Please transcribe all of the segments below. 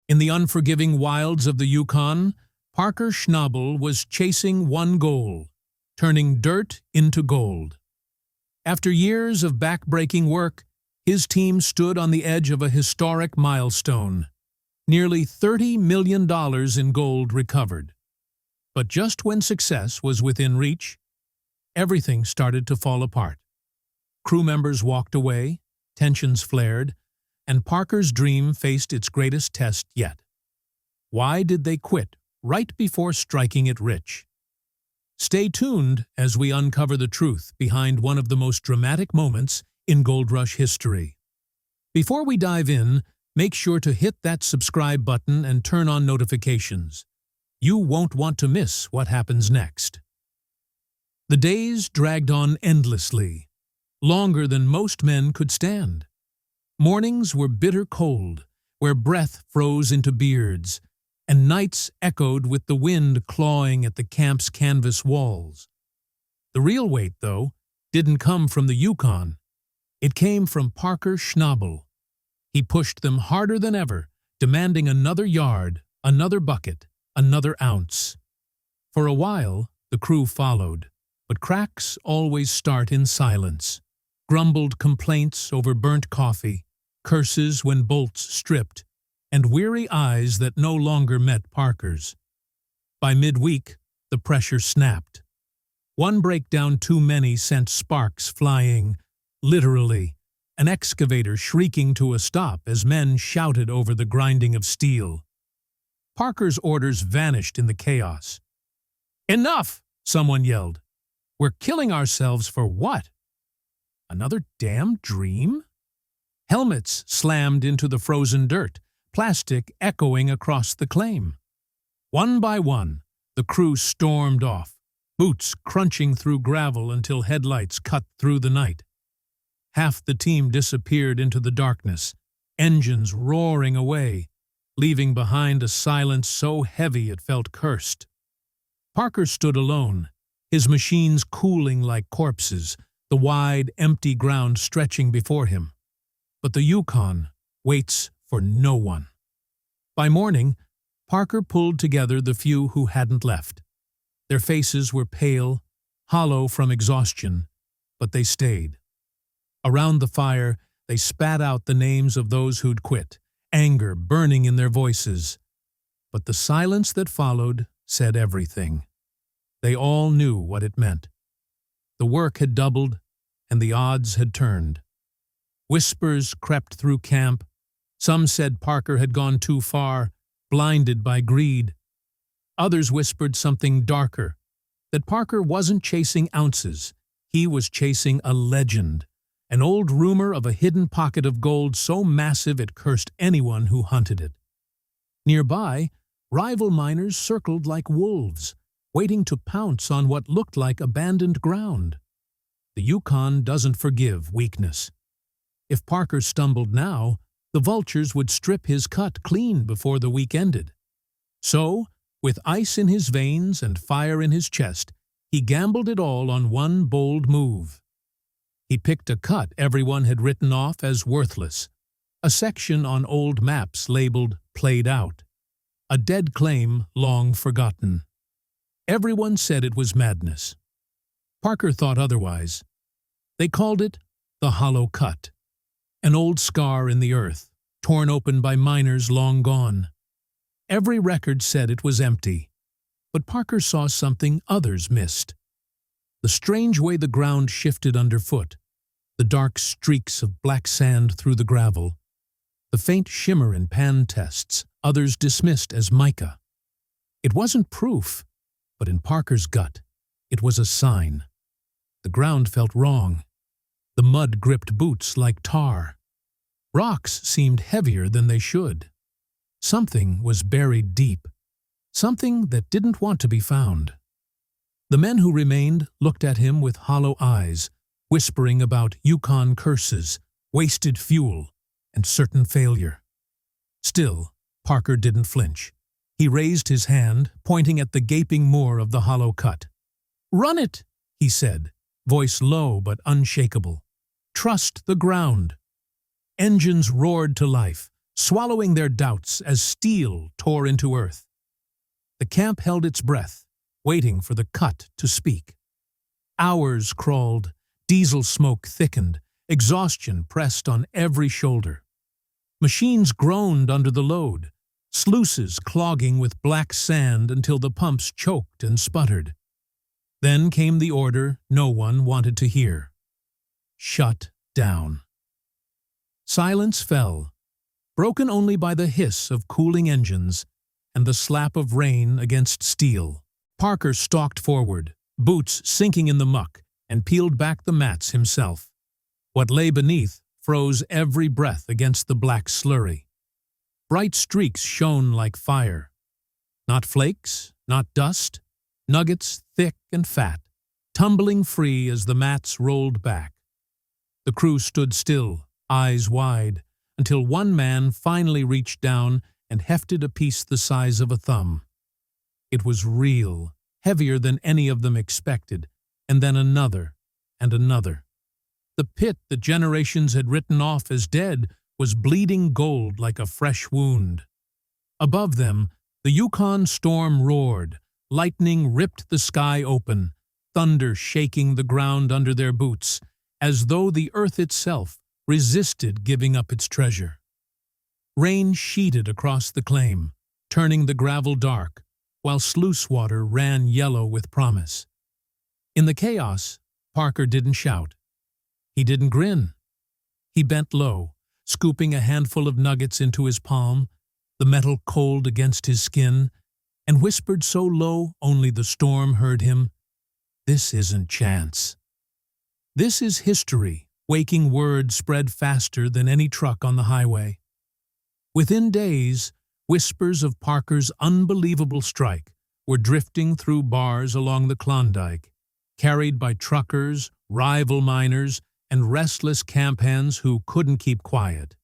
In the unforgiving wilds of the Yukon, Parker Schnabel was chasing one goal: turning dirt into gold. After years of back-breaking work, his team stood on the edge of a historic milestone: nearly $30 million in gold recovered. But just when success was within reach, everything started to fall apart. Crew members walked away, tensions flared, and Parker's dream faced its greatest test yet. Why did they quit right before striking it rich? Stay tuned as we uncover the truth behind one of the most dramatic moments in Gold Rush history. Before we dive in, make sure to hit that subscribe button and turn on notifications. You won't want to miss what happens next. The days dragged on endlessly, longer than most men could stand. Mornings were bitter cold, where breath froze into beards, and nights echoed with the wind clawing at the camp's canvas walls. The real weight, though, didn't come from the Yukon. It came from Parker Schnabel. He pushed them harder than ever, demanding another yard, another bucket, another ounce. For a while, the crew followed, but cracks always start in silence. Grumbled complaints over burnt coffee, curses when bolts stripped, and weary eyes that no longer met Parker's. By midweek, the pressure snapped. One breakdown too many sent sparks flying, literally, an excavator shrieking to a stop as men shouted over the grinding of steel. Parker's orders vanished in the chaos. "Enough!" someone yelled. "We're killing ourselves for what? Another damn dream?" Helmets slammed into the frozen dirt, plastic echoing across the claim. One by one, the crew stormed off, boots crunching through gravel until headlights cut through the night. Half the team disappeared into the darkness, engines roaring away, leaving behind a silence so heavy it felt cursed. Parker stood alone, his machines cooling like corpses, the wide, empty ground stretching before him. But the Yukon waits for no one. By morning, Parker pulled together the few who hadn't left. Their faces were pale, hollow from exhaustion, but they stayed. Around the fire, they spat out the names of those who'd quit, anger burning in their voices. But the silence that followed said everything. They all knew what it meant. The work had doubled, and the odds had turned. Whispers crept through camp. Some said Parker had gone too far, blinded by greed. Others whispered something darker, that Parker wasn't chasing ounces, he was chasing a legend, an old rumor of a hidden pocket of gold so massive it cursed anyone who hunted it. Nearby, rival miners circled like wolves, waiting to pounce on what looked like abandoned ground. The Yukon doesn't forgive weakness. If Parker stumbled now, the vultures would strip his cut clean before the week ended. So, with ice in his veins and fire in his chest, he gambled it all on one bold move. He picked a cut everyone had written off as worthless, a section on old maps labeled "played out," a dead claim long forgotten. Everyone said it was madness. Parker thought otherwise. They called it the hollow cut, an old scar in the earth, torn open by miners long gone. Every record said it was empty, but Parker saw something others missed. The strange way the ground shifted underfoot, the dark streaks of black sand through the gravel, the faint shimmer in pan tests others dismissed as mica. It wasn't proof, but in Parker's gut, it was a sign. The ground felt wrong. The mud gripped boots like tar. Rocks seemed heavier than they should. Something was buried deep, something that didn't want to be found. The men who remained looked at him with hollow eyes, whispering about Yukon curses, wasted fuel, and certain failure. Still, Parker didn't flinch. He raised his hand, pointing at the gaping moor of the hollow cut. "Run it," he said, voice low but unshakable. "Trust the ground." Engines roared to life, swallowing their doubts as steel tore into earth. The camp held its breath, waiting for the cut to speak. Hours crawled, diesel smoke thickened, exhaustion pressed on every shoulder. Machines groaned under the load, sluices clogging with black sand until the pumps choked and sputtered. Then came the order no one wanted to hear. Shut down. Silence fell, broken only by the hiss of cooling engines and the slap of rain against steel. Parker stalked forward, boots sinking in the muck, and peeled back the mats himself. What lay beneath froze every breath against the black slurry. Bright streaks shone like fire. Not flakes, not dust, nuggets thick and fat, tumbling free as the mats rolled back. The crew stood still, eyes wide, until one man finally reached down and hefted a piece the size of a thumb. It was real, heavier than any of them expected, and then another and another. The pit that generations had written off as dead was bleeding gold like a fresh wound. Above them, the Yukon storm roared, lightning ripped the sky open, thunder shaking the ground under their boots, as though the earth itself resisted giving up its treasure. Rain sheeted across the claim, turning the gravel dark, while sluice water ran yellow with promise. In the chaos, Parker didn't shout. He didn't grin. He bent low, scooping a handful of nuggets into his palm, the metal cold against his skin, and whispered so low only the storm heard him, "This isn't chance. This is history." Waking word spread faster than any truck on the highway. Within days, whispers of Parker's unbelievable strike were drifting through bars along the Klondike, carried by truckers, rival miners, and restless camp hands who couldn't keep quiet.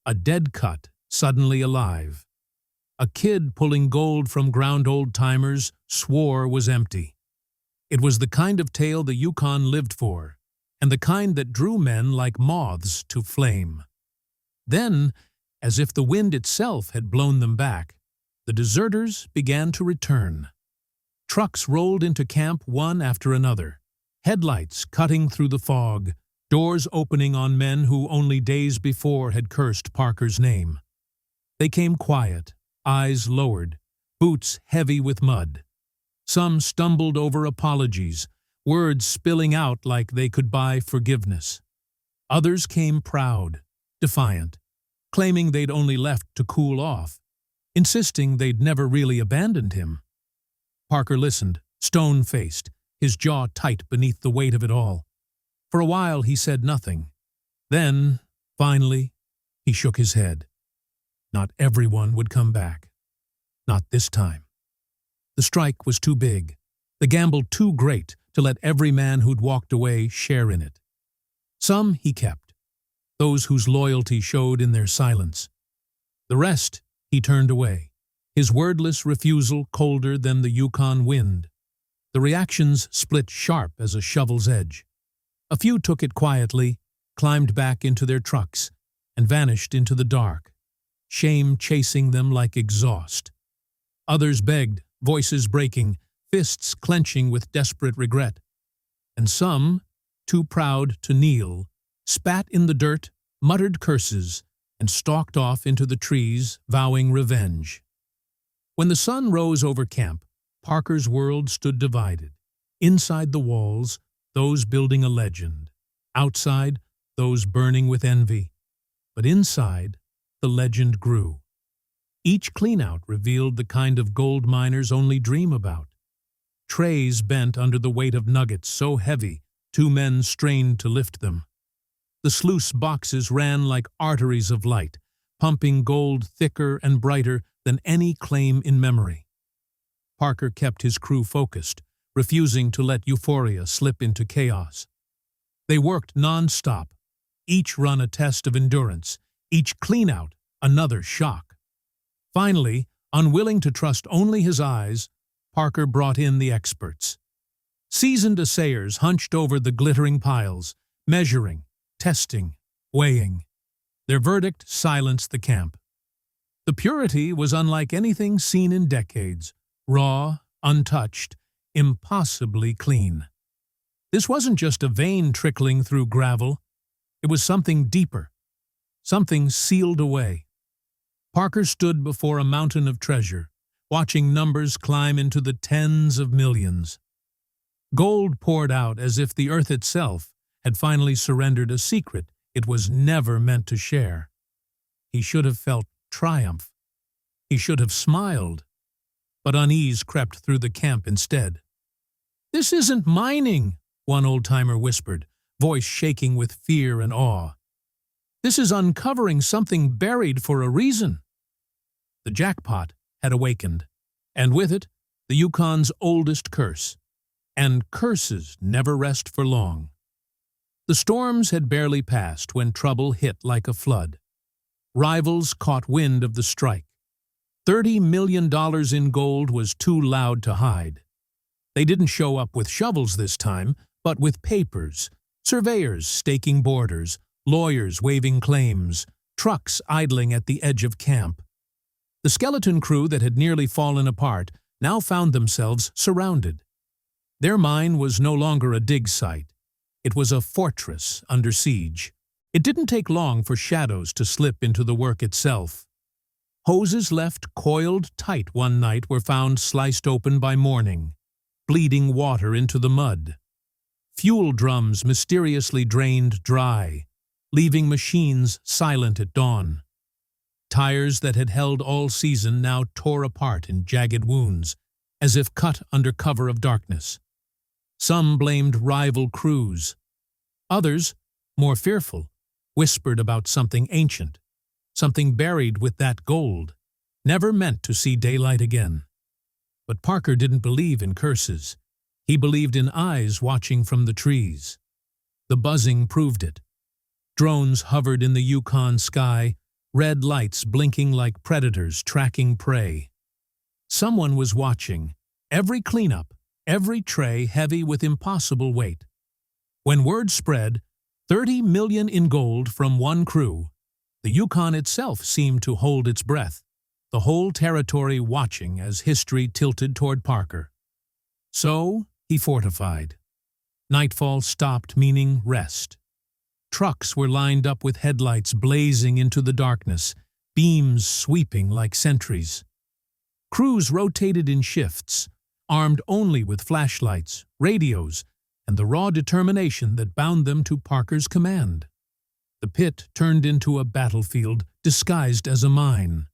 A dead cut, suddenly alive. A kid pulling gold from ground old-timers swore was empty. It was the kind of tale the Yukon lived for, and the kind that drew men like moths to flame. Then, as if the wind itself had blown them back, the deserters began to return. Trucks rolled into camp one after another, headlights cutting through the fog, doors opening on men who only days before had cursed Parker's name. They came quiet, eyes lowered, boots heavy with mud. Some stumbled over apologies, words spilling out like they could buy forgiveness. Others came proud, defiant, claiming they'd only left to cool off, insisting they'd never really abandoned him. Parker listened, stone-faced, his jaw tight beneath the weight of it all. For a while he said nothing. Then, finally, he shook his head. Not everyone would come back. Not this time. The strike was too big, the gamble too great to let every man who'd walked away share in it. Some he kept, those whose loyalty showed in their silence. The rest he turned away, his wordless refusal colder than the Yukon wind. The reactions split sharp as a shovel's edge. A few took it quietly, climbed back into their trucks, and vanished into the dark, shame chasing them like exhaust. Others begged, voices breaking, fists clenching with desperate regret. And some, too proud to kneel, spat in the dirt, muttered curses, and stalked off into the trees, vowing revenge. When the sun rose over camp, Parker's world stood divided. Inside the walls, those building a legend. Outside, those burning with envy. But inside, the legend grew. Each cleanout revealed the kind of gold miners only dream about. Trays bent under the weight of nuggets so heavy, two men strained to lift them. The sluice boxes ran like arteries of light, pumping gold thicker and brighter than any claim in memory. Parker kept his crew focused, refusing to let euphoria slip into chaos. They worked non-stop, each run a test of endurance, each cleanout another shock. Finally, unwilling to trust only his eyes, Parker brought in the experts. Seasoned assayers hunched over the glittering piles, measuring, testing, weighing. Their verdict silenced the camp. The purity was unlike anything seen in decades, raw, untouched, impossibly clean. This wasn't just a vein trickling through gravel. It was something deeper, something sealed away. Parker stood before a mountain of treasure, watching numbers climb into the tens of millions. Gold poured out as if the earth itself had finally surrendered a secret it was never meant to share. He should have felt triumph. He should have smiled, but unease crept through the camp instead. "This isn't mining," one old-timer whispered, voice shaking with fear and awe. "This is uncovering something buried for a reason." The jackpot had awakened, and with it, the Yukon's oldest curse. And curses never rest for long. The storms had barely passed when trouble hit like a flood. Rivals caught wind of the strike. $30 million in gold was too loud to hide. They didn't show up with shovels this time, but with papers, surveyors staking borders, lawyers waving claims, trucks idling at the edge of camp. The skeleton crew that had nearly fallen apart now found themselves surrounded. Their mine was no longer a dig site. It was a fortress under siege. It didn't take long for shadows to slip into the work itself. Hoses left coiled tight one night were found sliced open by morning, bleeding water into the mud. Fuel drums mysteriously drained dry, leaving machines silent at dawn. Tires that had held all season now tore apart in jagged wounds, as if cut under cover of darkness. Some blamed rival crews. Others, more fearful, whispered about something ancient, something buried with that gold, never meant to see daylight again. But Parker didn't believe in curses. He believed in eyes watching from the trees. The buzzing proved it. Drones hovered in the Yukon sky, red lights blinking like predators tracking prey. Someone was watching, every cleanup, every tray heavy with impossible weight. When word spread, 30 million in gold from one crew, the Yukon itself seemed to hold its breath, the whole territory watching as history tilted toward Parker. So he fortified. Nightfall stopped, meaning rest. Trucks were lined up with headlights blazing into the darkness, beams sweeping like sentries. Crews rotated in shifts, armed only with flashlights, radios, and the raw determination that bound them to Parker's command. The pit turned into a battlefield disguised as a mine.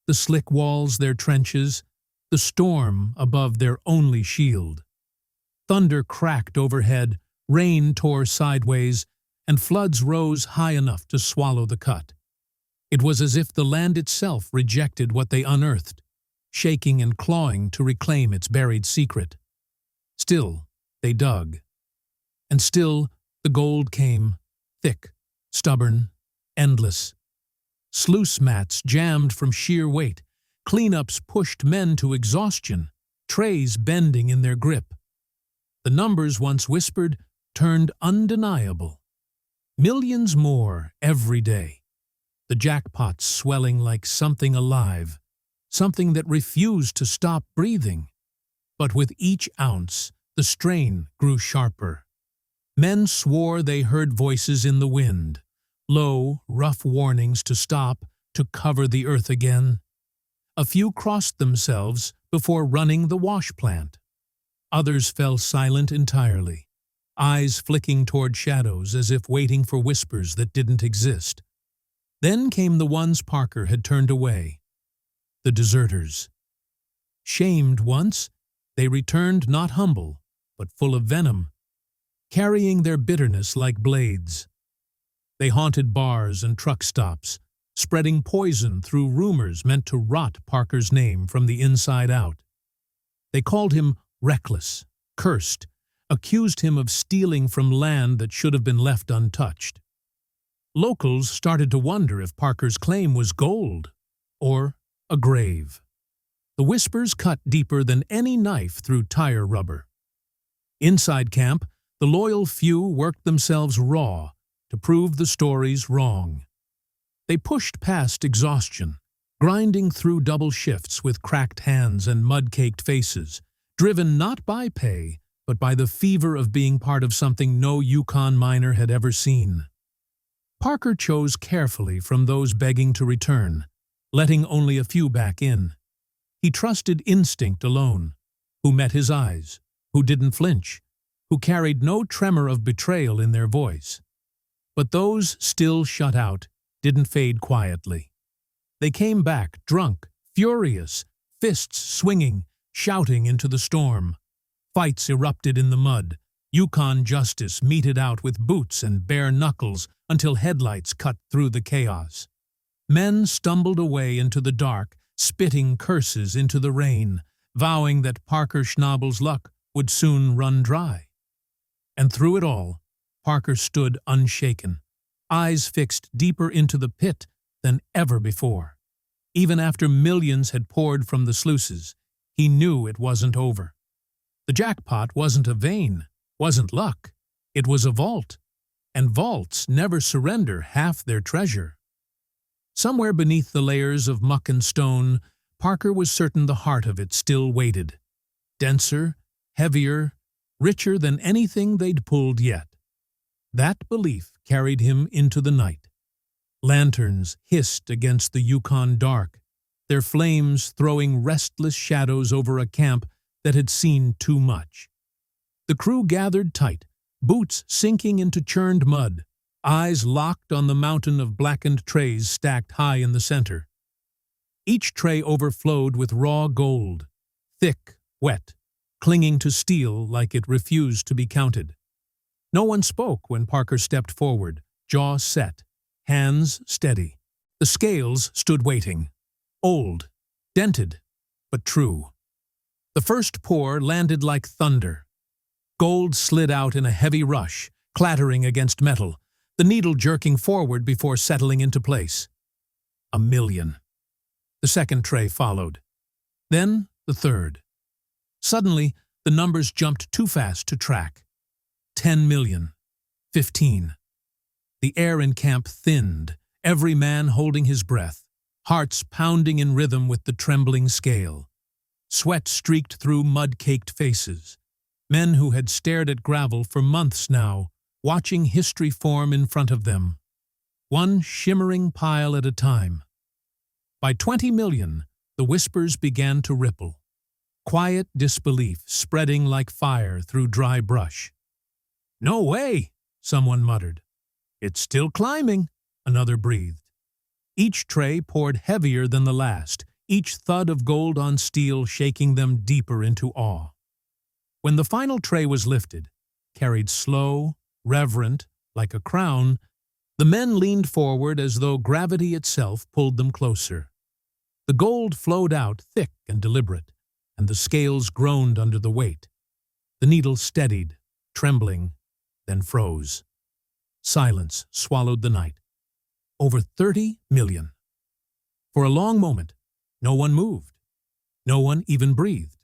The slick walls their trenches, the storm above their only shield. Thunder cracked overhead, rain tore sideways, and floods rose high enough to swallow the cut. It was as if the land itself rejected what they unearthed, shaking and clawing to reclaim its buried secret. Still, they dug. And still, the gold came, thick, stubborn, endless. Sluice mats jammed from sheer weight, cleanups pushed men to exhaustion, trays bending in their grip. The numbers once whispered turned undeniable. Millions more every day. The jackpots swelling like something alive, something that refused to stop breathing. But with each ounce, the strain grew sharper. Men swore they heard voices in the wind, low, rough warnings to stop, to cover the earth again. A few crossed themselves before running the wash plant. Others fell silent entirely, eyes flicking toward shadows as if waiting for whispers that didn't exist. Then came the ones Parker had turned away, the deserters. Shamed once, they returned not humble, but full of venom, carrying their bitterness like blades. They haunted bars and truck stops, spreading poison through rumors meant to rot Parker's name from the inside out. They called him reckless, cursed, accused him of stealing from land that should have been left untouched. Locals started to wonder if Parker's claim was gold or a grave. The whispers cut deeper than any knife through tire rubber. Inside camp, the loyal few worked themselves raw to prove the stories wrong. They pushed past exhaustion, grinding through double shifts with cracked hands and mud-caked faces, driven not by pay, but by the fever of being part of something no Yukon miner had ever seen. Parker chose carefully from those begging to return, letting only a few back in. He trusted instinct alone, who met his eyes, who didn't flinch, who carried no tremor of betrayal in their voice. But those still shut out didn't fade quietly. They came back, drunk, furious, fists swinging, shouting into the storm. Fights erupted in the mud, Yukon justice meted out with boots and bare knuckles until headlights cut through the chaos. Men stumbled away into the dark, spitting curses into the rain, vowing that Parker Schnabel's luck would soon run dry. And through it all, Parker stood unshaken, eyes fixed deeper into the pit than ever before. Even after millions had poured from the sluices, he knew it wasn't over. The jackpot wasn't a vein, wasn't luck. It was a vault, and vaults never surrender half their treasure. Somewhere beneath the layers of muck and stone, Parker was certain the heart of it still waited. Denser, heavier, richer than anything they'd pulled yet. That belief carried him into the night. Lanterns hissed against the Yukon dark, their flames throwing restless shadows over a camp that had seen too much. The crew gathered tight, boots sinking into churned mud, eyes locked on the mountain of blackened trays stacked high in the center. Each tray overflowed with raw gold, thick, wet, clinging to steel like it refused to be counted. No one spoke when Parker stepped forward, jaw set, hands steady. The scales stood waiting, old, dented, but true. The first pour landed like thunder. Gold slid out in a heavy rush, clattering against metal, the needle jerking forward before settling into place. 1,000,000. The second tray followed. Then the third. Suddenly, the numbers jumped too fast to track. 10,000,000. 15. The air in camp thinned, every man holding his breath, hearts pounding in rhythm with the trembling scale. Sweat streaked through mud-caked faces. Men who had stared at gravel for months now, watching history form in front of them. One shimmering pile at a time. By 20,000,000, the whispers began to ripple. Quiet disbelief spreading like fire through dry brush. "No way," someone muttered. "It's still climbing," another breathed. Each tray poured heavier than the last, each thud of gold on steel shaking them deeper into awe. When the final tray was lifted, carried slow, reverent, like a crown, the men leaned forward as though gravity itself pulled them closer. The gold flowed out thick and deliberate, and the scales groaned under the weight. The needle steadied, trembling, then froze. Silence swallowed the night. Over 30,000,000. For a long moment, no one moved. No one even breathed.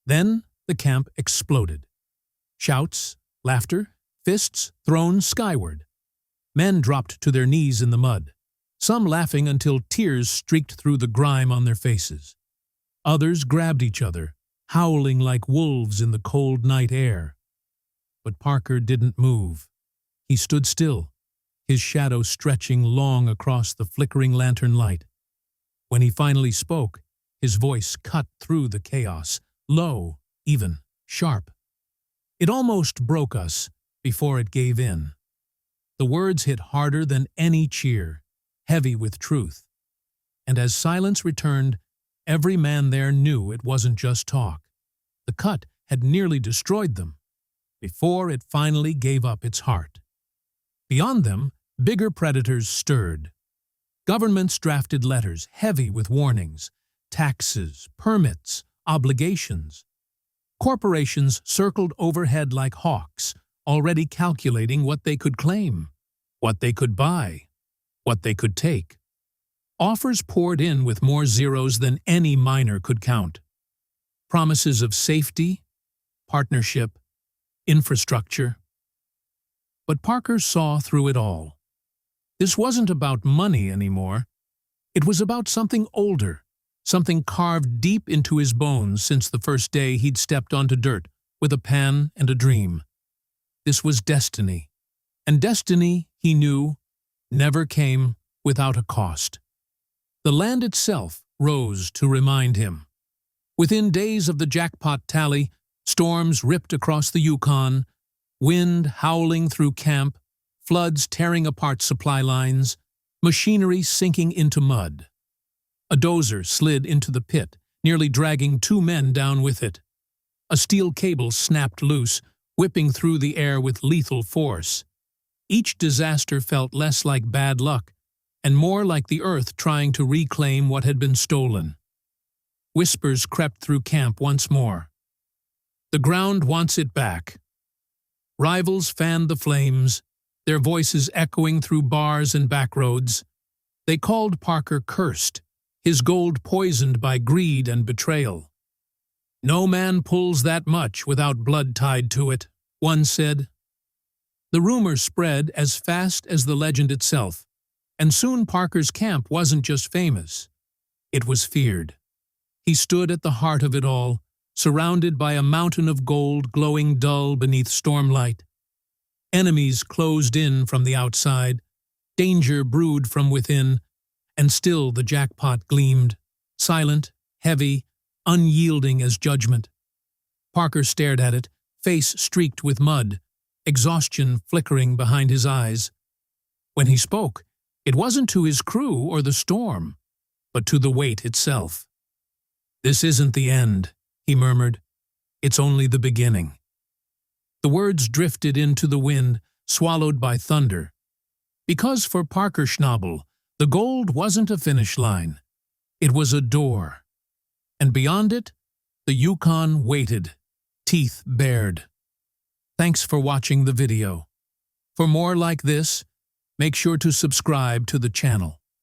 Then the camp exploded. Shouts, laughter, fists thrown skyward. Men dropped to their knees in the mud, some laughing until tears streaked through the grime on their faces. Others grabbed each other, howling like wolves in the cold night air. But Parker didn't move. He stood still, his shadow stretching long across the flickering lantern light. When he finally spoke, his voice cut through the chaos, low, even, sharp. It almost broke us before it gave in. The words hit harder than any cheer, heavy with truth. And as silence returned, every man there knew it wasn't just talk. The cut had nearly destroyed them, before it finally gave up its heart. Beyond them, bigger predators stirred. Governments drafted letters heavy with warnings, taxes, permits, obligations. Corporations circled overhead like hawks, already calculating what they could claim, what they could buy, what they could take. Offers poured in with more zeros than any miner could count. Promises of safety, partnership, infrastructure. But Parker saw through it all. This wasn't about money anymore. It was about something older, something carved deep into his bones since the first day he'd stepped onto dirt with a pan and a dream. This was destiny, and destiny, he knew, never came without a cost. The land itself rose to remind him. Within days of the jackpot tally, storms ripped across the Yukon, wind howling through camp, floods tearing apart supply lines, machinery sinking into mud. A dozer slid into the pit, nearly dragging 2 men down with it. A steel cable snapped loose, whipping through the air with lethal force. Each disaster felt less like bad luck and more like the earth trying to reclaim what had been stolen. Whispers crept through camp once more. The ground wants it back. Rivals fanned the flames, their voices echoing through bars and backroads. They called Parker cursed, his gold poisoned by greed and betrayal. "No man pulls that much without blood tied to it," one said. The rumor spread as fast as the legend itself, and soon Parker's camp wasn't just famous. It was feared. He stood at the heart of it all, surrounded by a mountain of gold glowing dull beneath stormlight. Enemies closed in from the outside, danger brewed from within, and still the jackpot gleamed, silent, heavy, unyielding as judgment. Parker stared at it, face streaked with mud, exhaustion flickering behind his eyes. When he spoke, it wasn't to his crew or the storm, but to the weight itself. "This isn't the end," he murmured. "It's only the beginning." The words drifted into the wind, swallowed by thunder. Because for Parker Schnabel, the gold wasn't a finish line. It was a door. And beyond it, the Yukon waited, teeth bared. Thanks for watching the video. For more like this, make sure to subscribe to the channel.